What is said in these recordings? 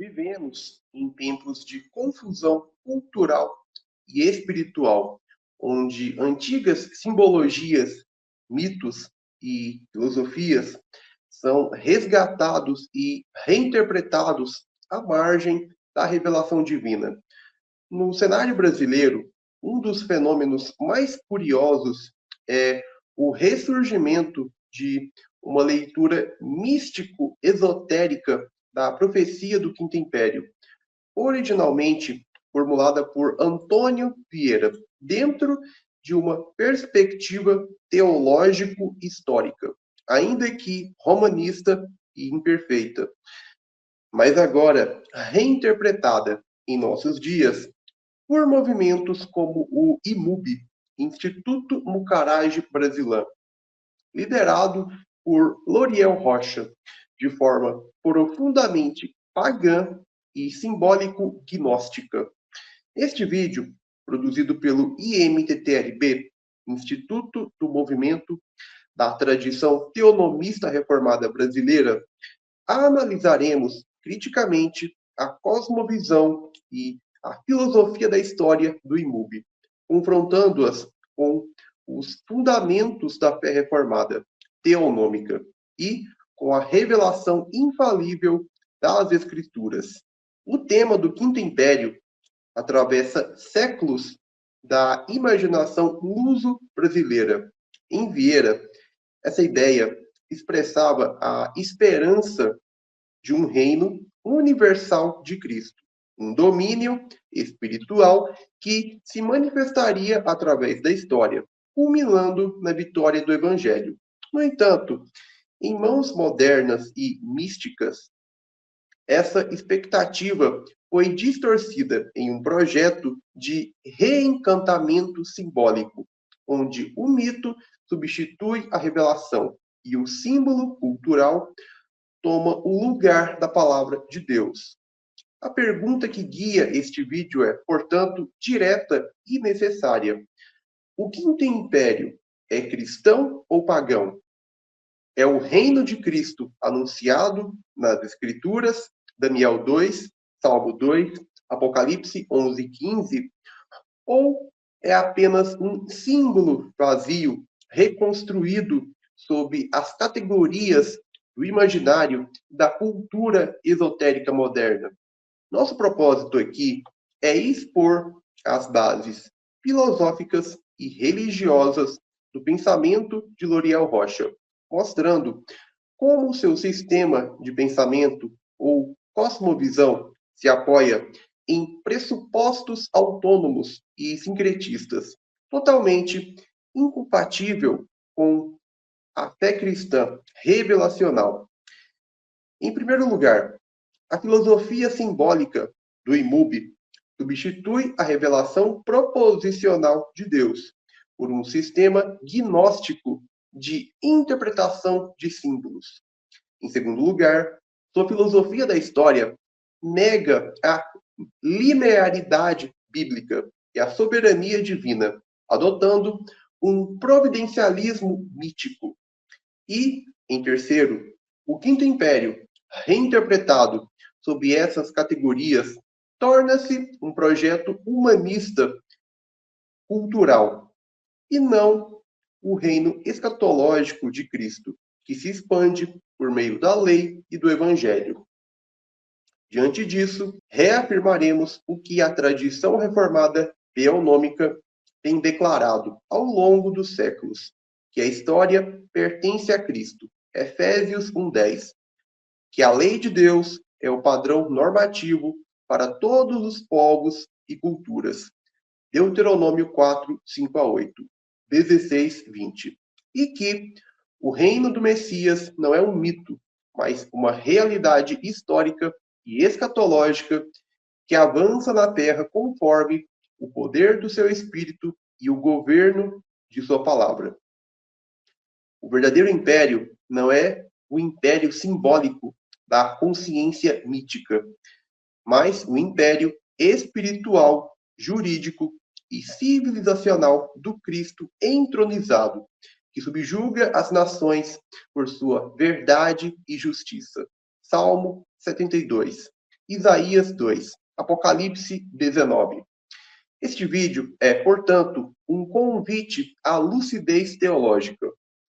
Vivemos em tempos de confusão cultural e espiritual, onde antigas simbologias, mitos e filosofias são resgatados e reinterpretados à margem da revelação divina. No cenário brasileiro, um dos fenômenos mais curiosos é o ressurgimento de uma leitura místico-esotérica da profecia do Quinto Império, originalmente formulada por Antônio Vieira, dentro de uma perspectiva teológico-histórica, ainda que romanista e imperfeita, mas agora reinterpretada em nossos dias por movimentos como o IMUB, Instituto Mucarage Brasilã, liderado por Loriel Rocha, de forma profundamente pagã e simbólico-gnóstica. Este vídeo, produzido pelo IMTTRB, Instituto do Movimento da Tradição Teonomista Reformada Brasileira, analisaremos criticamente a cosmovisão e a filosofia da história do IMUB, confrontando-as com os fundamentos da fé reformada teonômica e com a revelação infalível das Escrituras. O tema do Quinto Império atravessa séculos da imaginação luso-brasileira. Em Vieira, essa ideia expressava a esperança de um reino universal de Cristo, um domínio espiritual que se manifestaria através da história, culminando na vitória do Evangelho. No entanto, em mãos modernas e místicas, essa expectativa foi distorcida em um projeto de reencantamento simbólico, onde o mito substitui a revelação e o símbolo cultural toma o lugar da palavra de Deus. A pergunta que guia este vídeo é, portanto, direta e necessária. O Quinto Império é cristão ou pagão? É o reino de Cristo anunciado nas Escrituras, Daniel 2, Salmo 2, Apocalipse 11, 15, ou é apenas um símbolo vazio, reconstruído sob as categorias do imaginário da cultura esotérica moderna? Nosso propósito aqui é expor as bases filosóficas e religiosas do pensamento de Loriel Rocha, mostrando como o seu sistema de pensamento ou cosmovisão se apoia em pressupostos autônomos e sincretistas, totalmente incompatível com a fé cristã revelacional. Em primeiro lugar, a filosofia simbólica do IMUB substitui a revelação proposicional de Deus por um sistema gnóstico de interpretação de símbolos. Em segundo lugar, sua filosofia da história nega a linearidade bíblica e a soberania divina, adotando um providencialismo mítico. E, em terceiro, o Quinto Império, reinterpretado sob essas categorias, torna-se um projeto humanista cultural e não o reino escatológico de Cristo, que se expande por meio da lei e do Evangelho. Diante disso, reafirmaremos o que a tradição reformada teonômica tem declarado ao longo dos séculos, que a história pertence a Cristo. Efésios 1:10. Que a lei de Deus é o padrão normativo para todos os povos e culturas. Deuteronômio 4, 5-8, 16:20. E que o reino do Messias não é um mito, mas uma realidade histórica e escatológica que avança na terra conforme o poder do seu Espírito e o governo de sua palavra. O verdadeiro império não é o império simbólico da consciência mítica, mas o império espiritual, jurídico e civilizacional do Cristo entronizado, que subjuga as nações por sua verdade e justiça. Salmo 72. Isaías 2, Apocalipse 19. Este vídeo é, portanto, um convite à lucidez teológica.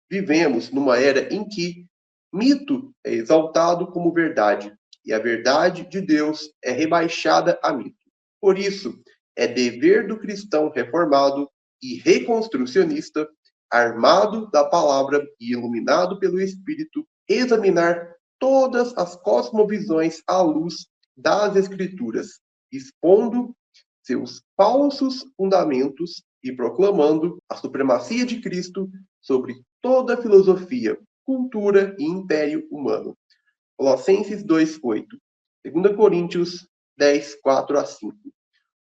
Vivemos numa era em que mito é exaltado como verdade e a verdade de Deus é rebaixada a mito. Por isso, é dever do cristão reformado e reconstrucionista, armado da palavra e iluminado pelo Espírito, examinar todas as cosmovisões à luz das Escrituras, expondo seus falsos fundamentos e proclamando a supremacia de Cristo sobre toda a filosofia, cultura e império humano. Colossenses 2:8. 2 Coríntios 10:4-5.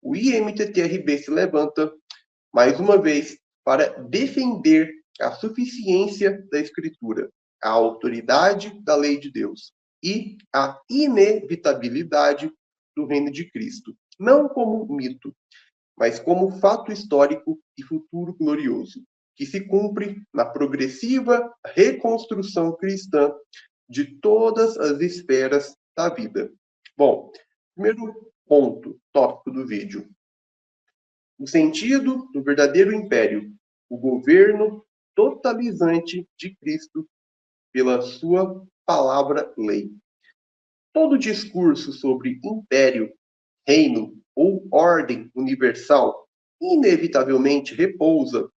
O IMTTRB se levanta, mais uma vez, para defender a suficiência da Escritura, a autoridade da lei de Deus e a inevitabilidade do reino de Cristo, não como mito, mas como fato histórico e futuro glorioso, que se cumpre na progressiva reconstrução cristã de todas as esferas da vida. Bom, primeiro ponto, tópico do vídeo. O sentido do verdadeiro império, o governo totalizante de Cristo pela sua palavra-lei. Todo discurso sobre império, reino ou ordem universal inevitavelmente repousa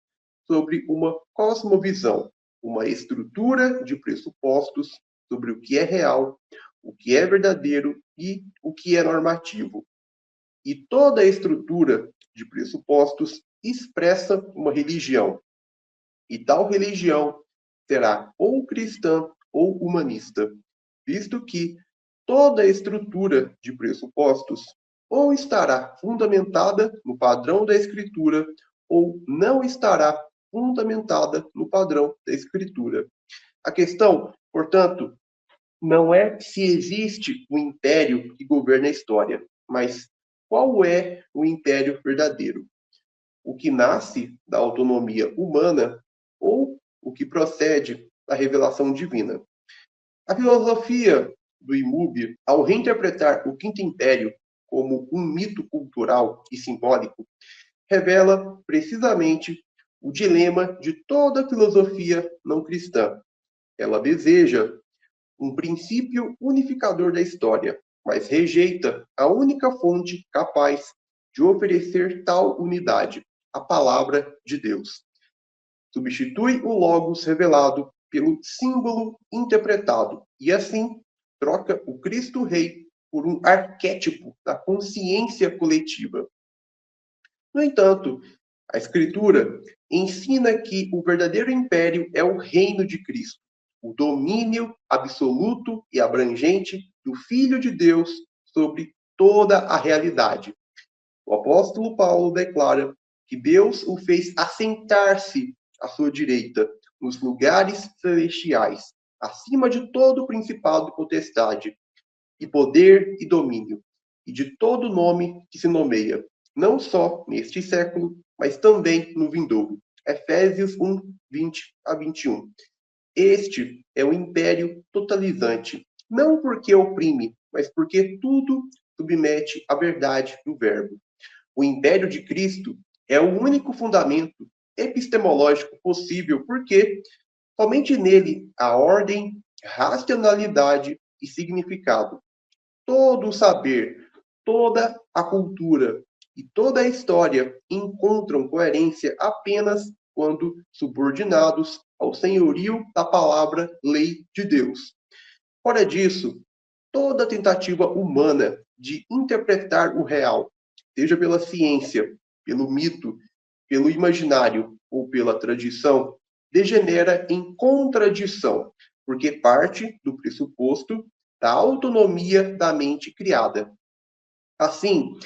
sobre uma cosmovisão, uma estrutura de pressupostos sobre o que é real, o que é verdadeiro e o que é normativo. E toda a estrutura de pressupostos expressa uma religião. E tal religião será ou cristã ou humanista, visto que toda a estrutura de pressupostos ou estará fundamentada no padrão da Escritura ou não estará fundamentada no padrão da Escritura. A questão, portanto, não é se existe um império que governa a história, mas qual é o império verdadeiro? O que nasce da autonomia humana ou o que procede da revelação divina? A filosofia do IMUB, ao reinterpretar o Quinto Império como um mito cultural e simbólico, revela precisamente o dilema de toda filosofia não cristã. Ela deseja um princípio unificador da história, mas rejeita a única fonte capaz de oferecer tal unidade, a palavra de Deus. Substitui o logos revelado pelo símbolo interpretado e assim troca o Cristo Rei por um arquétipo da consciência coletiva. No entanto, a Escritura ensina que o verdadeiro império é o reino de Cristo, o domínio absoluto e abrangente do Filho de Deus sobre toda a realidade. O apóstolo Paulo declara que Deus o fez assentar-se à sua direita, nos lugares celestiais, acima de todo principado e potestade, e poder e domínio, e de todo nome que se nomeia, não só neste século, mas também no vindouro. Efésios 1:20-21. Este é o império totalizante, não porque oprime, mas porque tudo submete à verdade do verbo. O império de Cristo é o único fundamento epistemológico possível, porque somente nele há ordem, racionalidade e significado. Todo o saber, toda a cultura e toda a história encontram coerência apenas quando subordinados ao senhorio da palavra lei de Deus. Fora disso, toda tentativa humana de interpretar o real, seja pela ciência, pelo mito, pelo imaginário ou pela tradição, degenera em contradição, porque parte do pressuposto da autonomia da mente criada. Assim,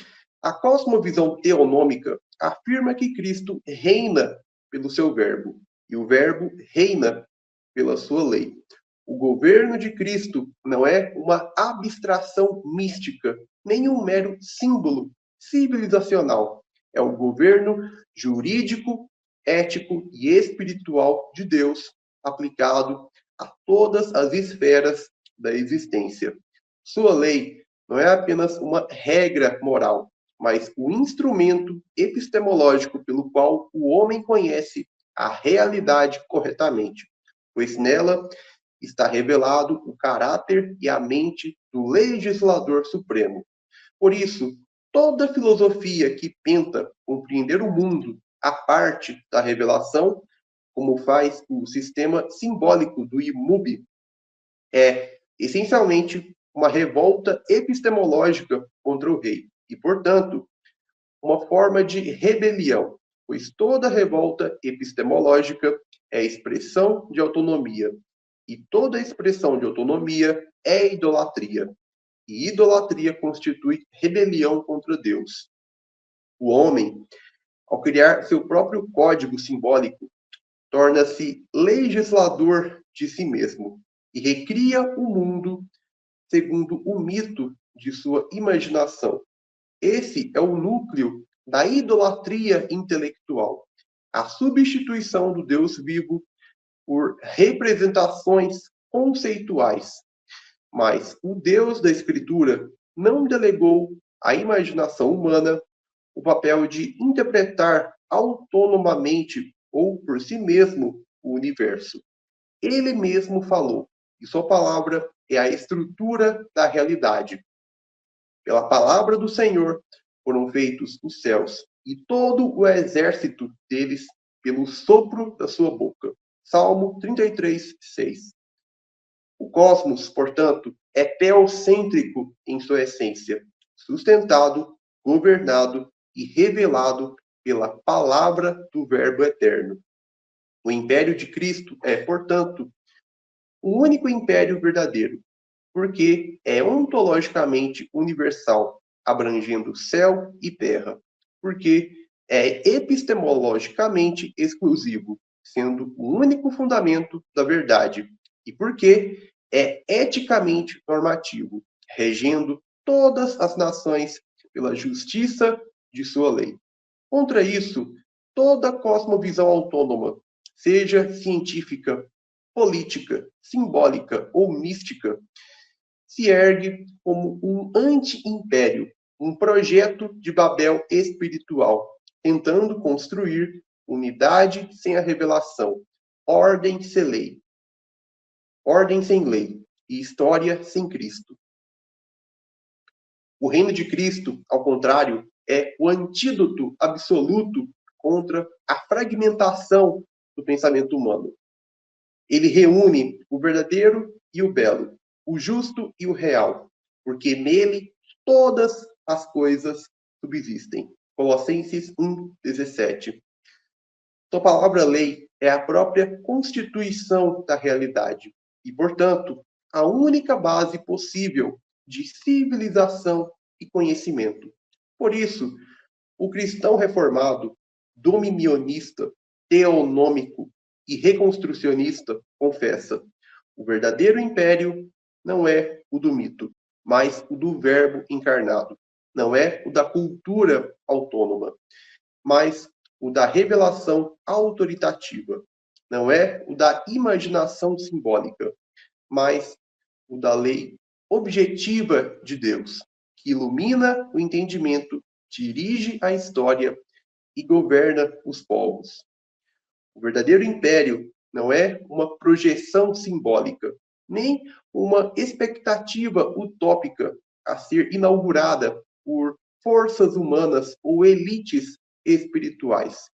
a cosmovisão teonômica afirma que Cristo reina pelo seu verbo, e o verbo reina pela sua lei. O governo de Cristo não é uma abstração mística, nem um mero símbolo civilizacional. É o governo jurídico, ético e espiritual de Deus aplicado a todas as esferas da existência. Sua lei não é apenas uma regra moral, mas o instrumento epistemológico pelo qual o homem conhece a realidade corretamente, pois nela está revelado o caráter e a mente do legislador supremo. Por isso, toda filosofia que tenta compreender o mundo a parte da revelação, como faz o sistema simbólico do IMUB, é essencialmente uma revolta epistemológica contra o rei e, portanto, uma forma de rebelião, pois toda revolta epistemológica é expressão de autonomia e toda expressão de autonomia é idolatria. E idolatria constitui rebelião contra Deus. O homem, ao criar seu próprio código simbólico, torna-se legislador de si mesmo e recria o mundo segundo o mito de sua imaginação. Esse é o núcleo da idolatria intelectual, a substituição do Deus vivo por representações conceituais. Mas o Deus da Escritura não delegou à imaginação humana o papel de interpretar autonomamente ou por si mesmo o universo. Ele mesmo falou, e sua palavra é a estrutura da realidade. Pela palavra do Senhor foram feitos os céus, e todo o exército deles pelo sopro da sua boca. Salmo 33, 6. O cosmos, portanto, é teocêntrico em sua essência, sustentado, governado e revelado pela palavra do Verbo eterno. O império de Cristo é, portanto, o único império verdadeiro, porque é ontologicamente universal, abrangendo céu e terra, porque é epistemologicamente exclusivo, sendo o único fundamento da verdade, e porque é eticamente normativo, regendo todas as nações pela justiça de sua lei. Contra isso, toda cosmovisão autônoma, seja científica, política, simbólica ou mística, se ergue como um anti-império, um projeto de Babel espiritual, tentando construir unidade sem a revelação, ordem sem lei e história sem Cristo. O reino de Cristo, ao contrário, é o antídoto absoluto contra a fragmentação do pensamento humano. Ele reúne o verdadeiro e o belo, o justo e o real, porque nele todas as coisas subsistem. Colossenses 1:17. Sua palavra lei é a própria constituição da realidade e, portanto, a única base possível de civilização e conhecimento. Por isso, o cristão reformado, dominionista, teonômico e reconstrucionista confessa: o verdadeiro império não é o do mito, mas o do verbo encarnado. Não é o da cultura autônoma, mas o da revelação autoritativa. Não é o da imaginação simbólica, mas o da lei objetiva de Deus, que ilumina o entendimento, dirige a história e governa os povos. O verdadeiro império não é uma projeção simbólica, nem uma expectativa utópica a ser inaugurada por forças humanas ou elites espirituais.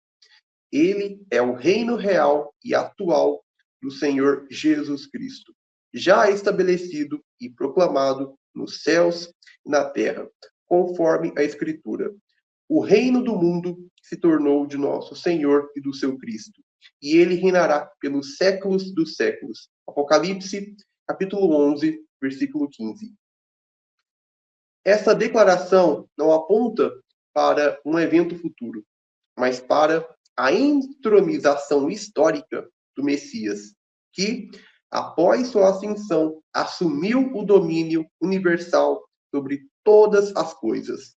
Ele é o reino real e atual do Senhor Jesus Cristo, já estabelecido e proclamado nos céus e na terra, conforme a Escritura. O reino do mundo se tornou de nosso Senhor e do seu Cristo, e ele reinará pelos séculos dos séculos. Apocalipse, capítulo 11, versículo 15. Essa declaração não aponta para um evento futuro, mas para a entronização histórica do Messias, que, após sua ascensão, assumiu o domínio universal sobre todas as coisas.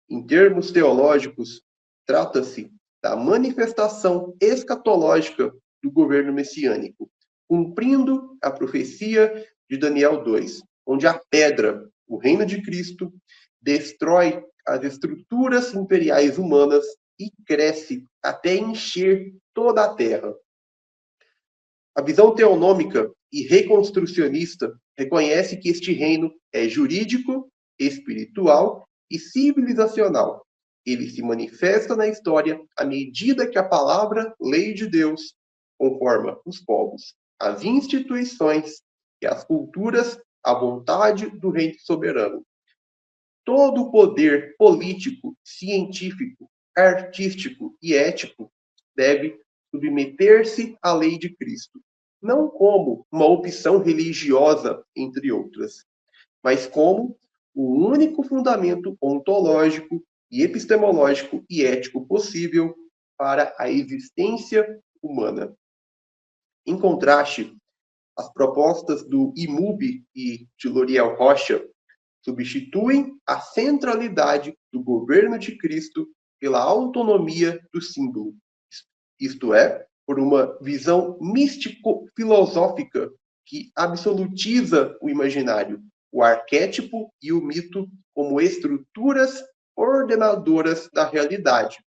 Em termos teológicos, trata-se da manifestação escatológica do governo messiânico, cumprindo a profecia de Daniel 2, onde a pedra, o reino de Cristo destrói as estruturas imperiais humanas e cresce até encher toda a terra. A visão teonômica e reconstrucionista reconhece que este reino é jurídico, espiritual e civilizacional. Ele se manifesta na história à medida que a palavra, lei de Deus, conforma os povos, as instituições e as culturas à vontade do reino soberano. Todo o poder político, científico, artístico e ético deve submeter-se à lei de Cristo, não como uma opção religiosa, entre outras, mas como o único fundamento ontológico e epistemológico e ético possível para a existência humana. Em contraste, as propostas do IMUB e de L'Oriel Rocha substituem a centralidade do governo de Cristo pela autonomia do símbolo, isto é, por uma visão místico-filosófica que absolutiza o imaginário, o arquétipo e o mito como estruturas ordenadoras da realidade.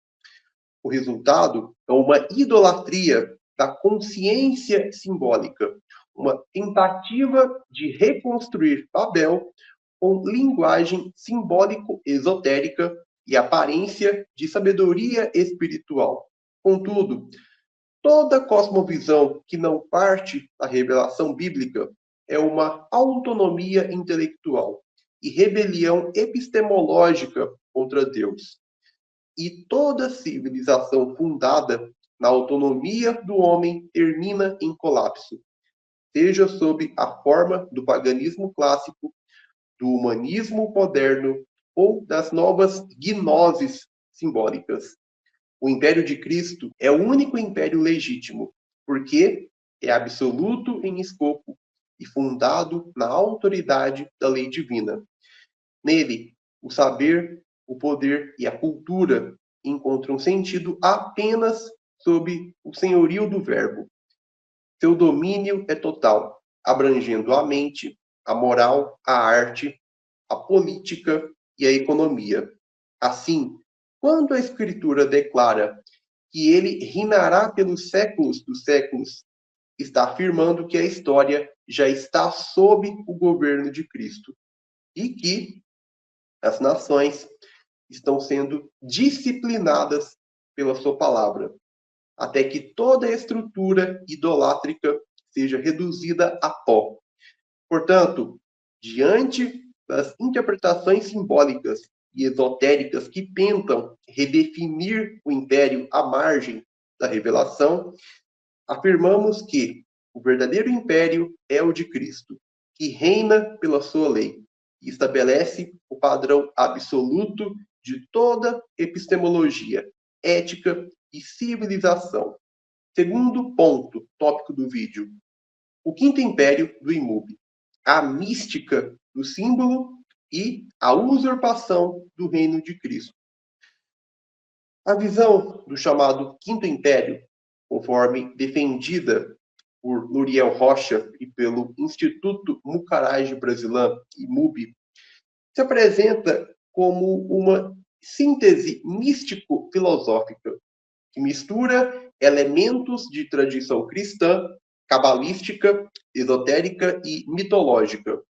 O resultado é uma idolatria da consciência simbólica, uma tentativa de reconstruir Babel com linguagem simbólico-esotérica e aparência de sabedoria espiritual. Contudo, toda cosmovisão que não parte da revelação bíblica é uma autonomia intelectual e rebelião epistemológica contra Deus. E toda civilização fundada na autonomia do homem termina em colapso, seja sob a forma do paganismo clássico, do humanismo moderno ou das novas gnoses simbólicas. O Império de Cristo é o único império legítimo, porque é absoluto em escopo e fundado na autoridade da lei divina. Nele, o saber, o poder e a cultura encontram sentido apenas sob o senhorio do Verbo. Seu domínio é total, abrangendo a mente, a moral, a arte, a política e a economia. Assim, quando a Escritura declara que ele reinará pelos séculos dos séculos, está afirmando que a história já está sob o governo de Cristo e que as nações estão sendo disciplinadas pela sua palavra, até que toda a estrutura idolátrica seja reduzida a pó. Portanto, diante das interpretações simbólicas e esotéricas que tentam redefinir o império à margem da revelação, afirmamos que o verdadeiro império é o de Cristo, que reina pela sua lei e estabelece o padrão absoluto de toda epistemologia, ética e civilização. Segundo ponto, tópico do vídeo, o quinto império do IMUB, a mística do símbolo e a usurpação do reino de Cristo. A visão do chamado Quinto Império, conforme defendida por L'Oriel Rocha e pelo Instituto Mucarage Brasileiro, IMUB, se apresenta como uma síntese místico-filosófica que mistura elementos de tradição cristã, cabalística, esotérica e mitológica,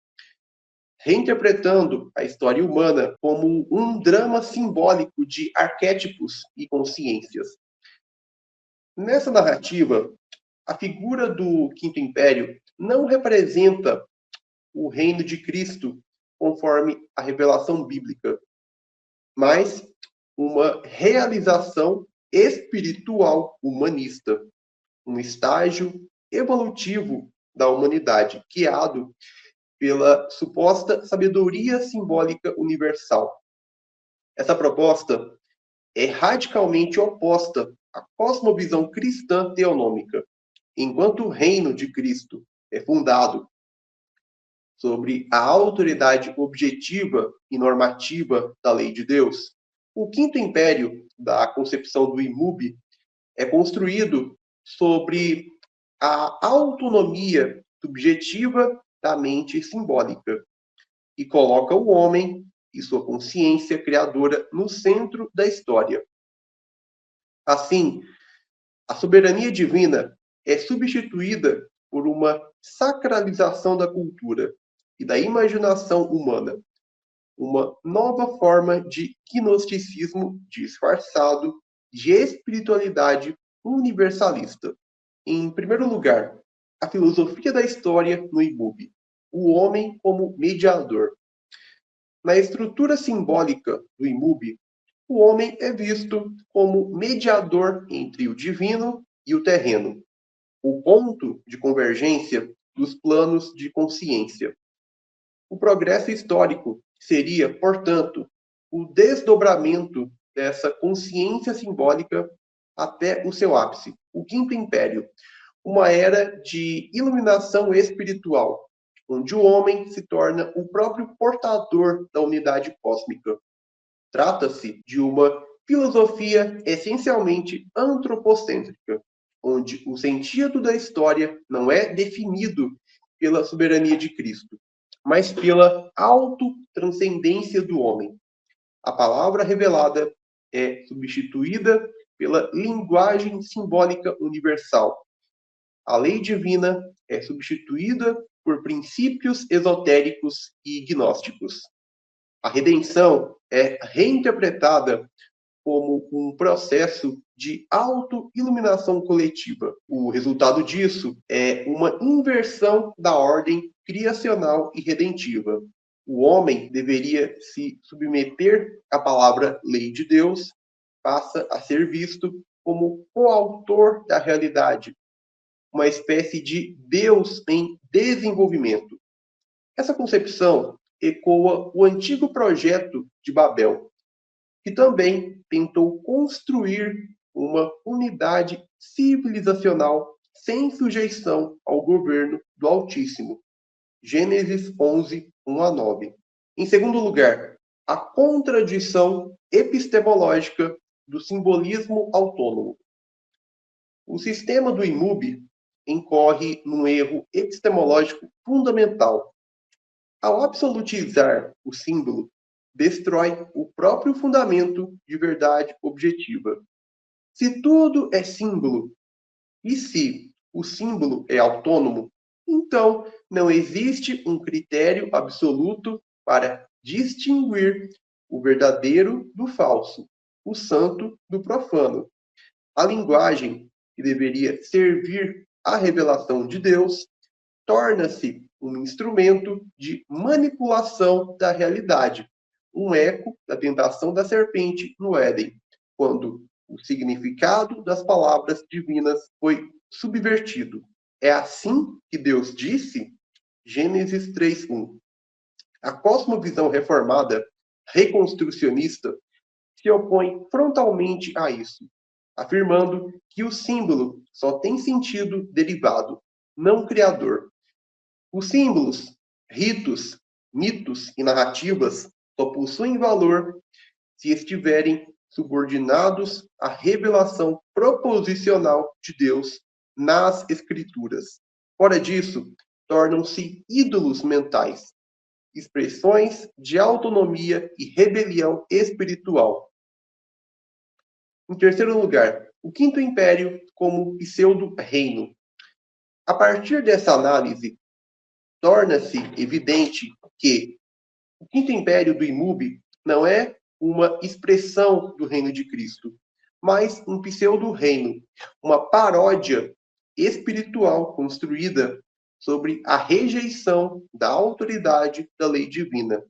reinterpretando a história humana como um drama simbólico de arquétipos e consciências. Nessa narrativa, a figura do Quinto Império não representa o reino de Cristo conforme a revelação bíblica, mas uma realização espiritual humanista, um estágio evolutivo da humanidade, guiado pela suposta sabedoria simbólica universal. Essa proposta é radicalmente oposta à cosmovisão cristã teonômica. Enquanto o reino de Cristo é fundado sobre a autoridade objetiva e normativa da lei de Deus, o quinto império da concepção do IMUB é construído sobre a autonomia subjetiva da mente simbólica. e coloca o homem e sua consciência criadora no centro da história. Assim, a soberania divina é substituída por uma sacralização da cultura e da imaginação humana, uma nova forma de gnosticismo disfarçado de espiritualidade universalista. Em primeiro lugar, a filosofia da história no IMUB, o homem como mediador. Na estrutura simbólica do IMUB, o homem é visto como mediador entre o divino e o terreno, o ponto de convergência dos planos de consciência. O progresso histórico seria, portanto, o desdobramento dessa consciência simbólica até o seu ápice, o Quinto Império, uma era de iluminação espiritual, onde o homem se torna o próprio portador da unidade cósmica. Trata-se de uma filosofia essencialmente antropocêntrica, onde o sentido da história não é definido pela soberania de Cristo, mas pela autotranscendência do homem. A palavra revelada é substituída pela linguagem simbólica universal. A lei divina é substituída por princípios esotéricos e gnósticos. A redenção é reinterpretada como um processo de auto-iluminação coletiva. O resultado disso é uma inversão da ordem criacional e redentiva. O homem deveria se submeter à palavra lei de Deus, passa a ser visto como coautor da realidade, uma espécie de Deus em desenvolvimento. Essa concepção ecoa o antigo projeto de Babel, que também tentou construir uma unidade civilizacional sem sujeição ao governo do Altíssimo. Gênesis 11, 1 a 9. Em segundo lugar, a contradição epistemológica do simbolismo autônomo. O sistema do IMUB incorre num erro epistemológico fundamental. Ao absolutizar o símbolo, destrói o próprio fundamento de verdade objetiva. Se tudo é símbolo, e se o símbolo é autônomo, então não existe um critério absoluto para distinguir o verdadeiro do falso, o santo do profano. A linguagem, que deveria servir à revelação de Deus, torna-se um instrumento de manipulação da realidade, um eco da tentação da serpente no Éden, quando o significado das palavras divinas foi subvertido. É assim que Deus disse? Gênesis 3:1. A cosmovisão reformada, reconstrucionista, se opõe frontalmente a isso, afirmando que o símbolo só tem sentido derivado, não criador. Os símbolos, ritos, mitos e narrativas só possuem valor se estiverem subordinados à revelação proposicional de Deus nas Escrituras. Fora disso, tornam-se ídolos mentais, expressões de autonomia e rebelião espiritual. Em terceiro lugar, o Quinto Império como pseudo-reino. A partir dessa análise, torna-se evidente que o Quinto Império do IMUB não é uma expressão do reino de Cristo, mas um pseudo-reino, uma paródia espiritual construída sobre a rejeição da autoridade da lei divina.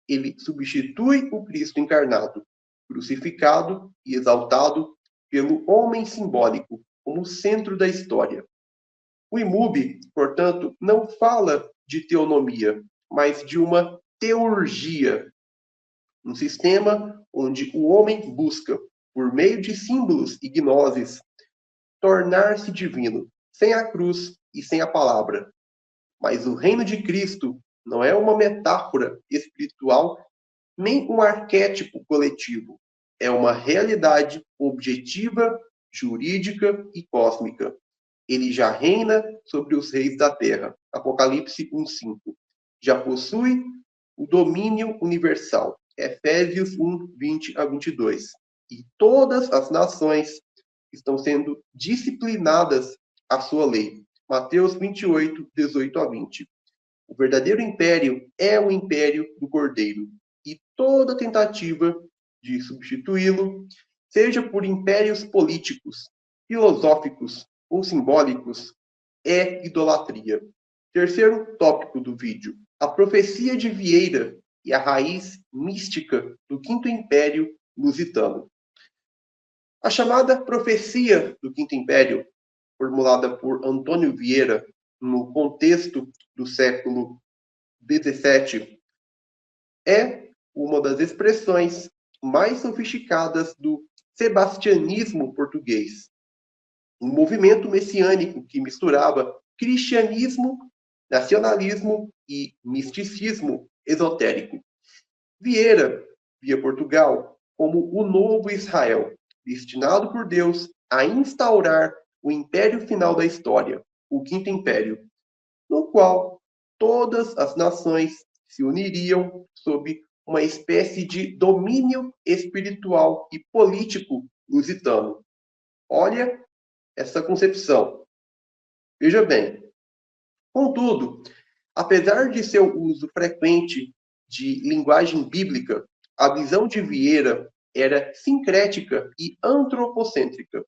Ele substitui o Cristo encarnado, crucificado e exaltado pelo homem simbólico como centro da história. O IMUB, portanto, não fala de teonomia, mas de uma teurgia, um sistema onde o homem busca, por meio de símbolos e gnoses, tornar-se divino, sem a cruz e sem a palavra. Mas o reino de Cristo não é uma metáfora espiritual, nem um arquétipo coletivo. É uma realidade objetiva, jurídica e cósmica. Ele já reina sobre os reis da terra. Apocalipse 1:5. Já possui o domínio universal. Efésios 1, 20 a 22. E todas as nações estão sendo disciplinadas à sua lei. Mateus 28, 18 a 20. O verdadeiro império é o império do Cordeiro. E toda tentativa de substituí-lo, seja por impérios políticos, filosóficos ou simbólicos, é idolatria. Terceiro tópico do vídeo: a profecia de Vieira e a raiz mística do Quinto Império Lusitano. A chamada profecia do Quinto Império, formulada por Antônio Vieira no contexto do século XVII, é uma das expressões mais sofisticadas do sebastianismo português, um movimento messiânico que misturava cristianismo, nacionalismo e misticismo esotérico. Vieira via Portugal como o novo Israel, destinado por Deus a instaurar o império final da história, o Quinto Império, no qual todas as nações se uniriam sob uma espécie de domínio espiritual e político lusitano. Olha essa concepção. Veja bem. Contudo, apesar de seu uso frequente de linguagem bíblica, a visão de Vieira era sincrética e antropocêntrica.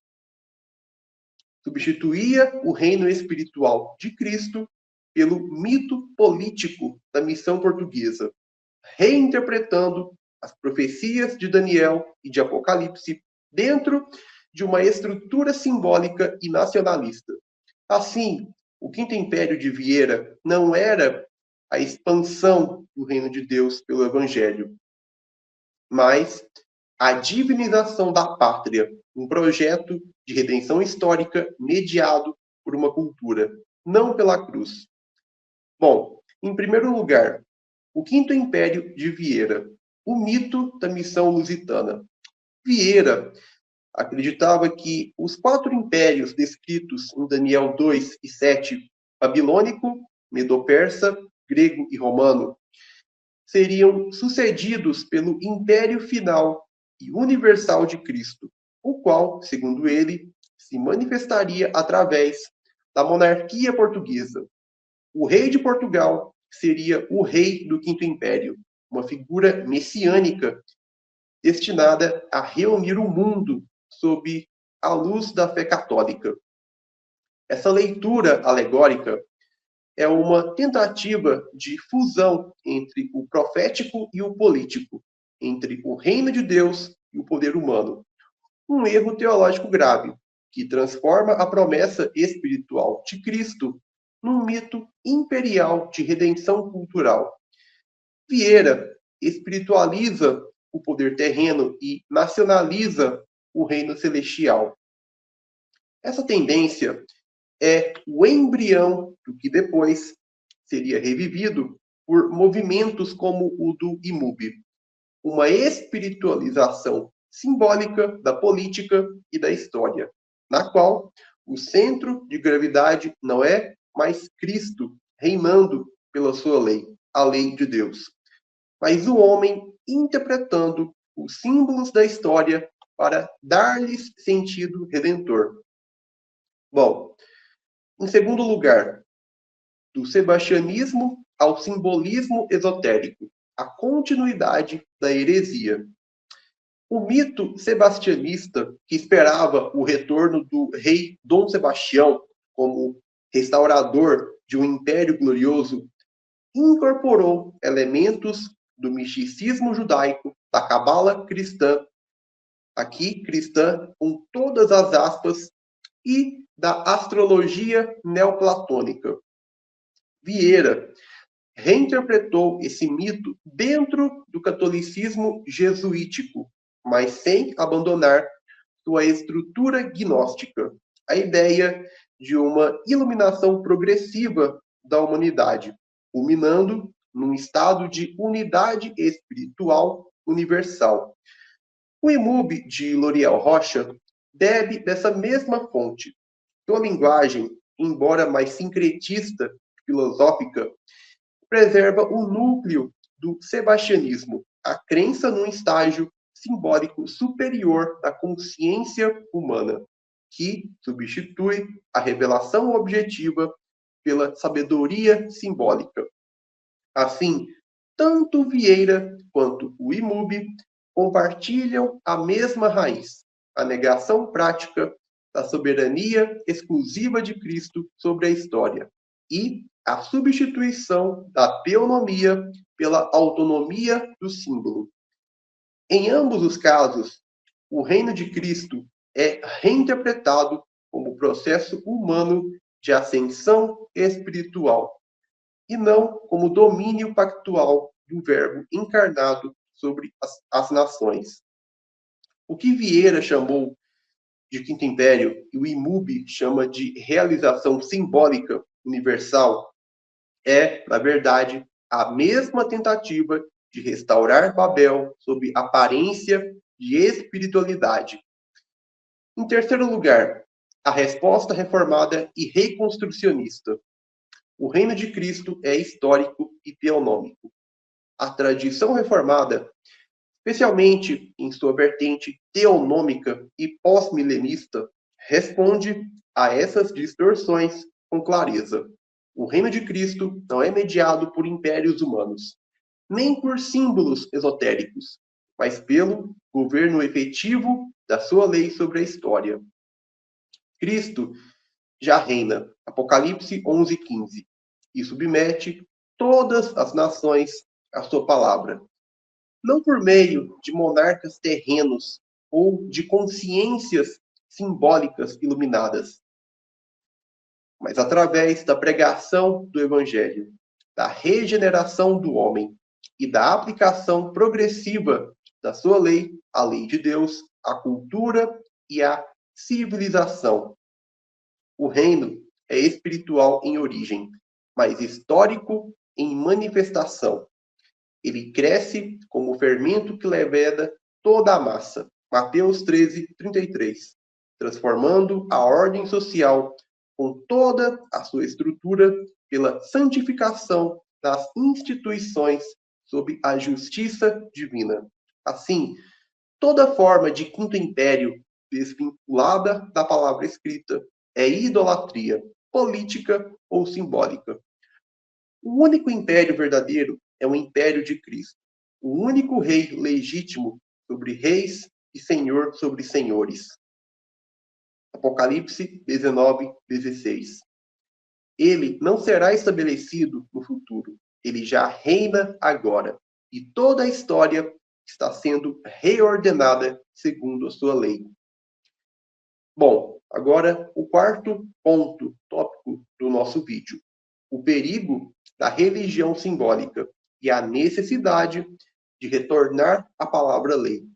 Substituía o reino espiritual de Cristo pelo mito político da missão portuguesa, reinterpretando as profecias de Daniel e de Apocalipse dentro de uma estrutura simbólica e nacionalista. Assim, o Quinto Império de Vieira não era a expansão do reino de Deus pelo Evangelho, mas a divinização da pátria, um projeto de redenção histórica mediado por uma cultura, não pela cruz. Bom, em primeiro lugar, o Quinto Império de Vieira, o mito da missão lusitana. Vieira acreditava que os 4 impérios descritos em Daniel 2 e 7, babilônico, medo-persa, grego e romano, seriam sucedidos pelo império final e universal de Cristo, o qual, segundo ele, se manifestaria através da monarquia portuguesa. O rei de Portugal seria o rei do Quinto Império, uma figura messiânica destinada a reunir o mundo sob a luz da fé católica. Essa leitura alegórica é uma tentativa de fusão entre o profético e o político, entre o reino de Deus e o poder humano. Um erro teológico grave, que transforma a promessa espiritual de Cristo num mito imperial de redenção cultural. Vieira espiritualiza o poder terreno e nacionaliza o reino celestial. Essa tendência é o embrião do que depois seria revivido por movimentos como o do IMUB, uma espiritualização simbólica da política e da história, na qual o centro de gravidade não é mais Cristo reinando pela sua lei, a lei de Deus, mas o homem interpretando os símbolos da história para dar-lhes sentido redentor. Bom, em segundo lugar, do sebastianismo ao simbolismo esotérico, a continuidade da heresia. O mito sebastianista, que esperava o retorno do rei Dom Sebastião como restaurador de um império glorioso, incorporou elementos do misticismo judaico, da cabala cristã, aqui cristã com todas as aspas, e da astrologia neoplatônica. Vieira reinterpretou esse mito dentro do catolicismo jesuítico, mas sem abandonar sua estrutura gnóstica, a ideia de uma iluminação progressiva da humanidade, culminando num estado de unidade espiritual universal. O IMUB de L'Oriel Rocha bebe dessa mesma fonte. Sua linguagem, embora mais sincretista, filosófica, preserva o núcleo do sebastianismo, a crença num estágio simbólico superior da consciência humana, que substitui a revelação objetiva pela sabedoria simbólica. Assim, tanto Vieira quanto o IMUB compartilham a mesma raiz, a negação prática da soberania exclusiva de Cristo sobre a história e a substituição da teonomia pela autonomia do símbolo. Em ambos os casos, o reino de Cristo é reinterpretado como processo humano de ascensão espiritual, e não como domínio pactual do Verbo encarnado sobre as nações. O que Vieira chamou de Quinto Império e o IMUB chama de realização simbólica universal é, na verdade, a mesma tentativa de restaurar Babel sob aparência de espiritualidade. Em terceiro lugar, a resposta reformada e reconstrucionista. O reino de Cristo é histórico e teonômico. A tradição reformada, especialmente em sua vertente teonômica e pós-milenista, responde a essas distorções com clareza. O reino de Cristo não é mediado por impérios humanos, nem por símbolos esotéricos, mas pelo governo efetivo da sua lei sobre a história. Cristo já reina, Apocalipse 11:15, e submete todas as nações à sua palavra, não por meio de monarcas terrenos ou de consciências simbólicas iluminadas, mas através da pregação do Evangelho, da regeneração do homem e da aplicação progressiva da sua lei, a lei de Deus, à cultura e à civilização. O reino é espiritual em origem, mas histórico em manifestação. Ele cresce como o fermento que leveda toda a massa. Mateus 13:33, transformando a ordem social com toda a sua estrutura pela santificação das instituições sob a justiça divina. Assim, toda forma de quinto império desvinculada da palavra escrita é idolatria, política ou simbólica. O único império verdadeiro é o império de Cristo, o único rei legítimo sobre reis e senhor sobre senhores. Apocalipse 19:16. Ele não será estabelecido no futuro, ele já reina agora, e toda a história está sendo reordenada segundo a sua lei. Bom, agora o quarto ponto, tópico do nosso vídeo: o perigo da religião simbólica e a necessidade de retornar à palavra lei.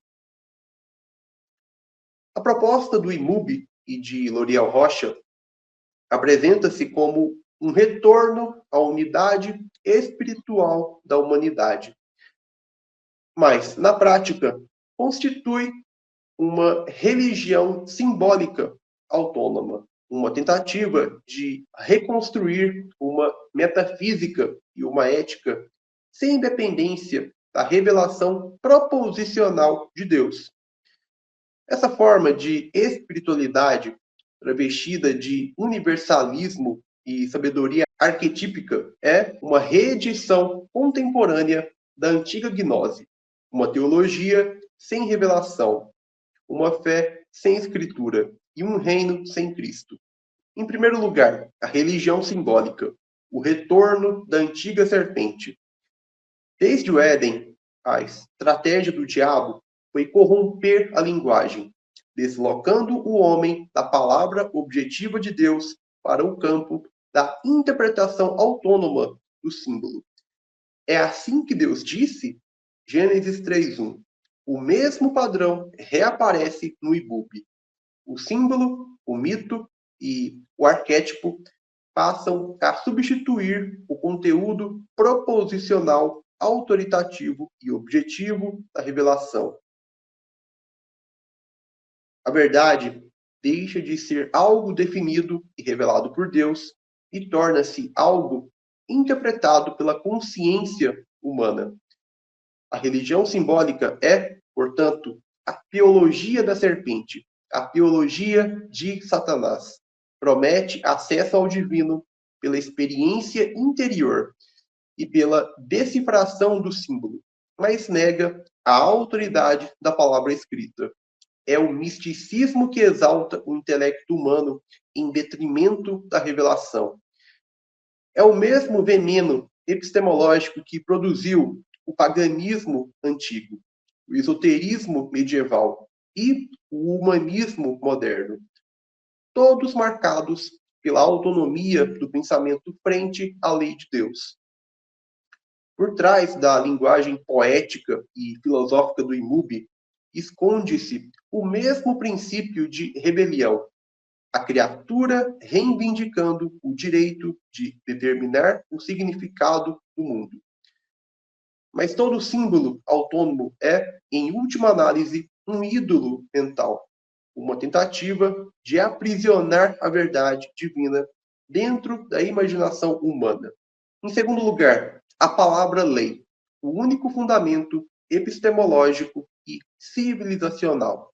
A proposta do IMUB e de L'Oriel Rocha apresenta-se como um retorno à unidade espiritual da humanidade, mas, na prática, constitui uma religião simbólica autônoma, uma tentativa de reconstruir uma metafísica e uma ética sem independência da revelação proposicional de Deus. Essa forma de espiritualidade, travestida de universalismo e sabedoria arquetípica, é uma reedição contemporânea da antiga gnose, uma teologia sem revelação, uma fé sem escritura e um reino sem Cristo. Em primeiro lugar, a religião simbólica, o retorno da antiga serpente. Desde o Éden, a estratégia do diabo foi corromper a linguagem, deslocando o homem da palavra objetiva de Deus para o campo da interpretação autônoma do símbolo. É assim que Deus disse? Gênesis 3:1. O mesmo padrão reaparece no IMUB. O símbolo, o mito e o arquétipo passam a substituir o conteúdo proposicional, autoritativo e objetivo da revelação. A verdade deixa de ser algo definido e revelado por Deus e torna-se algo interpretado pela consciência humana. A religião simbólica é, portanto, a teologia da serpente, a teologia de Satanás. Promete acesso ao divino pela experiência interior e pela decifração do símbolo, mas nega a autoridade da palavra escrita. É o misticismo que exalta o intelecto humano em detrimento da revelação. É o mesmo veneno epistemológico que produziu o paganismo antigo, o esoterismo medieval e o humanismo moderno, todos marcados pela autonomia do pensamento frente à lei de Deus. Por trás da linguagem poética e filosófica do Imub, esconde-se o mesmo princípio de rebelião, a criatura reivindicando o direito de determinar o significado do mundo. Mas todo símbolo autônomo é, em última análise, um ídolo mental, uma tentativa de aprisionar a verdade divina dentro da imaginação humana. Em segundo lugar, a palavra lei, o único fundamento epistemológico e civilizacional.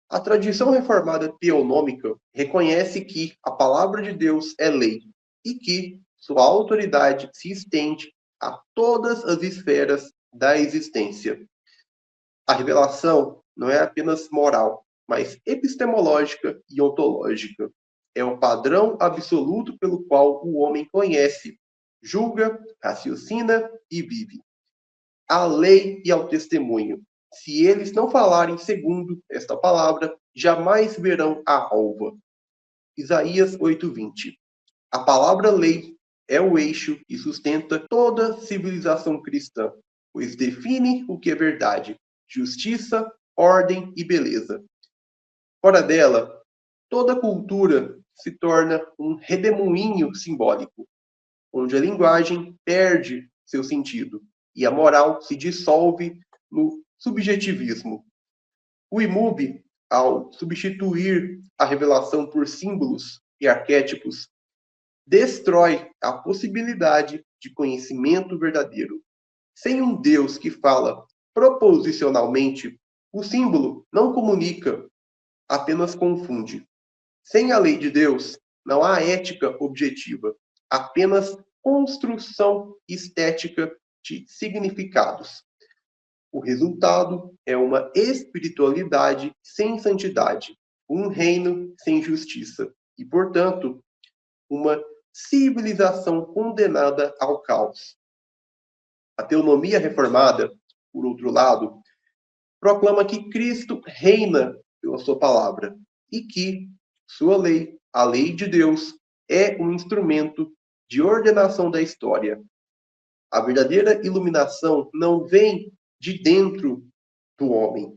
A tradição reformada teonômica reconhece que a palavra de Deus é lei e que sua autoridade se estende a todas as esferas da existência. A revelação não é apenas moral, mas epistemológica e ontológica. É o padrão absoluto pelo qual o homem conhece, julga, raciocina e vive. À lei e ao testemunho. Se eles não falarem segundo esta palavra, jamais verão a alva. Isaías 8:20. A palavra lei é o eixo que sustenta toda civilização cristã, pois define o que é verdade, justiça, ordem e beleza. Fora dela, toda cultura se torna um redemoinho simbólico, onde a linguagem perde seu sentido e a moral se dissolve no subjetivismo. O Imub, ao substituir a revelação por símbolos e arquétipos, destrói a possibilidade de conhecimento verdadeiro. Sem um Deus que fala proposicionalmente, o símbolo não comunica, apenas confunde. Sem a lei de Deus, não há ética objetiva, apenas construção estética de significados. O resultado é uma espiritualidade sem santidade, um reino sem justiça e, portanto, uma civilização condenada ao caos. A teonomia reformada, por outro lado, proclama que Cristo reina pela sua palavra e que sua lei, a lei de Deus, é um instrumento de ordenação da história. A verdadeira iluminação não vem de dentro do homem,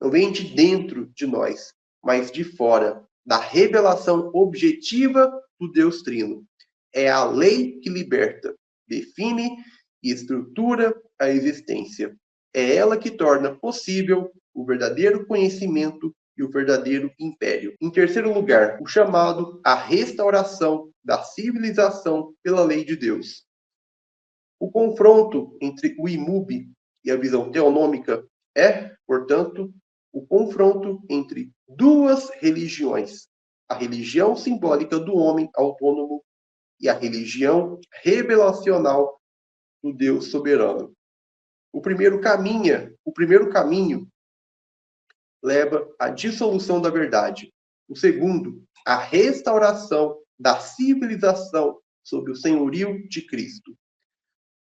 não vem de dentro de nós, mas de fora, da revelação objetiva do Deus Trino. É a lei que liberta, define e estrutura a existência. É ela que torna possível o verdadeiro conhecimento e o verdadeiro império. Em terceiro lugar, o chamado à restauração da civilização pela lei de Deus. O confronto entre o Imub e a visão teonômica é, portanto, o confronto entre duas religiões: a religião simbólica do homem autônomo e a religião revelacional do Deus soberano. O primeiro caminho leva à dissolução da verdade. O segundo, à restauração da civilização sob o senhorio de Cristo.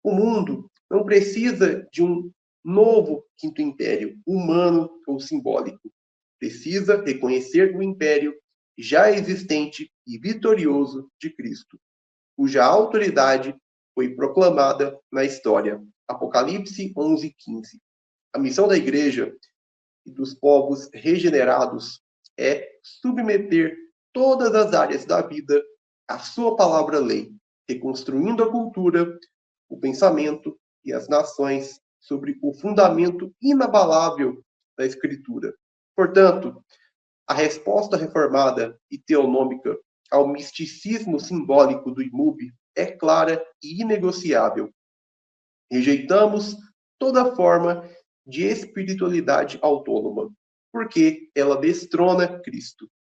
O mundo não precisa de um novo quinto império, humano ou simbólico. Precisa reconhecer o império já existente e vitorioso de Cristo, cuja autoridade foi proclamada na história. Apocalipse 11:15. A missão da igreja e dos povos regenerados é submeter todas as áreas da vida à sua palavra-lei, reconstruindo a cultura, o pensamento e as nações sobre o fundamento inabalável da Escritura. Portanto, a resposta reformada e teonômica ao misticismo simbólico do Imub é clara e inegociável. Rejeitamos toda forma de espiritualidade autônoma, porque ela destrona Cristo.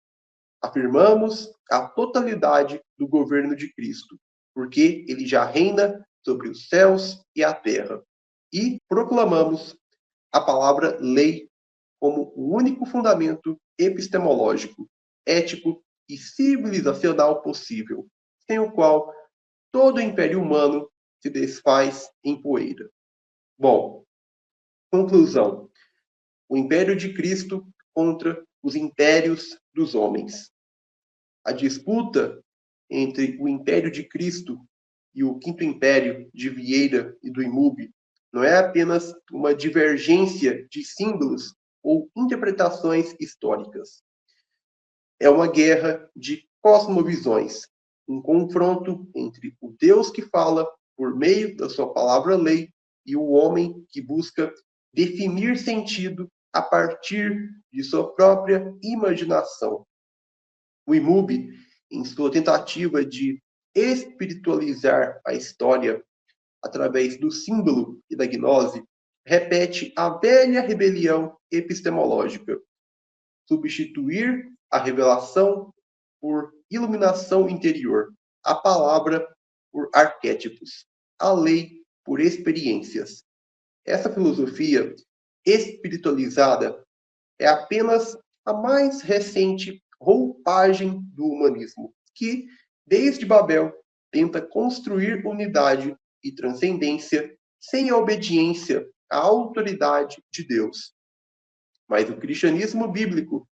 Afirmamos a totalidade do governo de Cristo, porque ele já reina sobre os céus e a terra. E proclamamos a palavra lei como o único fundamento epistemológico, ético e civilizacional possível, sem o qual todo o império humano se desfaz em poeira. Bom, conclusão. O império de Cristo contra os impérios dos homens. A disputa entre o império de Cristo e o quinto império de Vieira e do Imube não é apenas uma divergência de símbolos ou interpretações históricas. É uma guerra de cosmovisões, um confronto entre o Deus que fala por meio da sua palavra-lei e o homem que busca definir sentido a partir de sua própria imaginação. O Imube, em sua tentativa de espiritualizar a história através do símbolo e da gnose, repete a velha rebelião epistemológica: substituir a revelação por iluminação interior, a palavra por arquétipos, a lei por experiências. Essa filosofia espiritualizada é apenas a mais recente roupagem do humanismo, que, desde Babel, tenta construir unidade e transcendência sem a obediência à autoridade de Deus. Mas o cristianismo bíblico,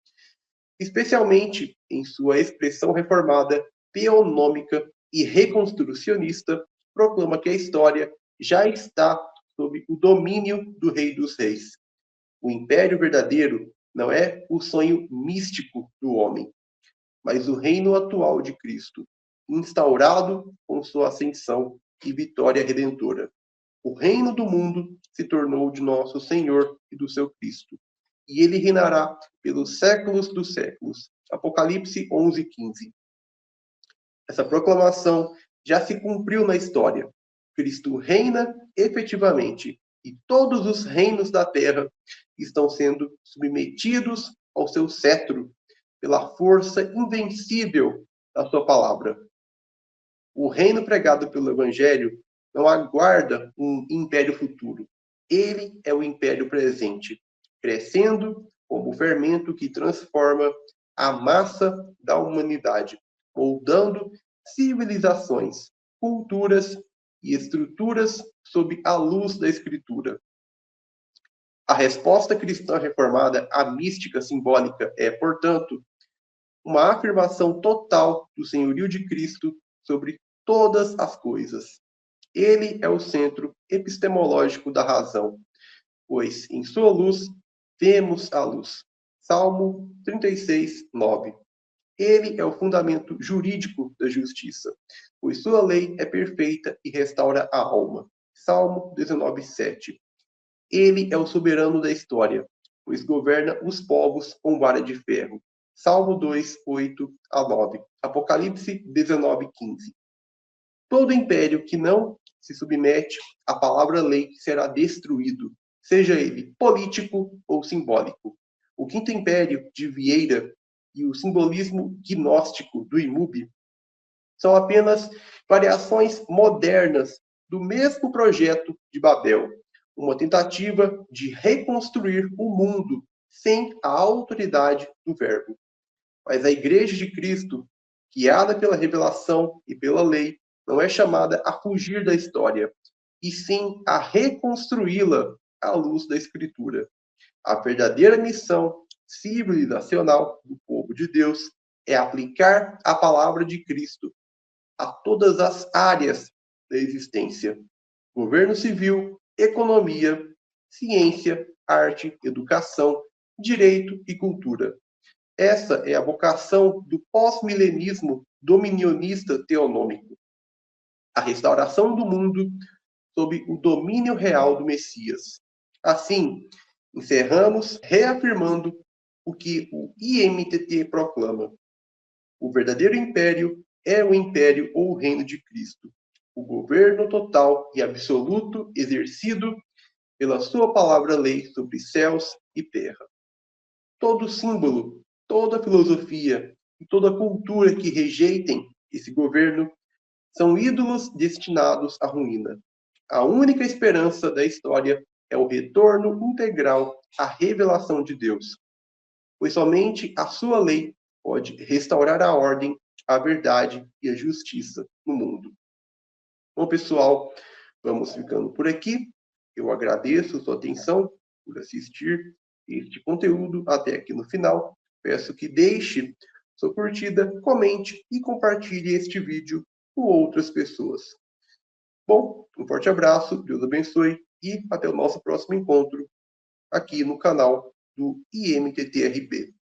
especialmente em sua expressão reformada, teonômica e reconstrucionista, proclama que a história já está sob o domínio do Rei dos Reis. O império verdadeiro não é o sonho místico do homem, mas o reino atual de Cristo, instaurado com sua ascensão e vitória redentora. O reino do mundo se tornou de nosso Senhor e do seu Cristo, e ele reinará pelos séculos dos séculos. Apocalipse 11:15. Essa proclamação já se cumpriu na história. Cristo reina efetivamente, e todos os reinos da terra estão sendo submetidos ao seu cetro pela força invencível da sua palavra. O reino pregado pelo Evangelho não aguarda um império futuro. Ele é o império presente, crescendo como o fermento que transforma a massa da humanidade, moldando civilizações, culturas e estruturas sob a luz da Escritura. A resposta cristã reformada à mística simbólica é, portanto, uma afirmação total do senhorio de Cristo sobre todas as coisas. Ele é o centro epistemológico da razão, pois em sua luz vemos a luz. Salmo 36:9. Ele é o fundamento jurídico da justiça, pois sua lei é perfeita e restaura a alma. Salmo 19:7. Ele é o soberano da história, pois governa os povos com vara de ferro. Salmo 2:8-9. Apocalipse 19:15. Todo império que não se submete à palavra-lei será destruído, seja ele político ou simbólico. O quinto império de Vieira e o simbolismo gnóstico do Imube são apenas variações modernas do mesmo projeto de Babel, uma tentativa de reconstruir o mundo sem a autoridade do Verbo. Mas a Igreja de Cristo, guiada pela revelação e pela lei, não é chamada a fugir da história, e sim a reconstruí-la à luz da Escritura. A verdadeira missão civilizacional do povo de Deus é aplicar a palavra de Cristo a todas as áreas da existência: governo civil, economia, ciência, arte, educação, direito e cultura. Essa é a vocação do pós-milenismo dominionista teonômico: a restauração do mundo sob o domínio real do Messias. Assim, encerramos reafirmando o que o IMTT proclama: o verdadeiro império é o império ou o reino de Cristo, o governo total e absoluto exercido pela sua palavra-lei sobre céus e terra. Todo símbolo, toda filosofia e toda cultura que rejeitem esse governo são ídolos destinados à ruína. A única esperança da história é o retorno integral à revelação de Deus, pois somente a sua lei pode restaurar a ordem, a verdade e a justiça no mundo. Bom, pessoal, vamos ficando por aqui. Eu agradeço a sua atenção por assistir este conteúdo até aqui no final. Peço que deixe sua curtida, comente e compartilhe este vídeo com outras pessoas. Bom, um forte abraço, Deus abençoe e até o nosso próximo encontro aqui no canal do IMTTRP.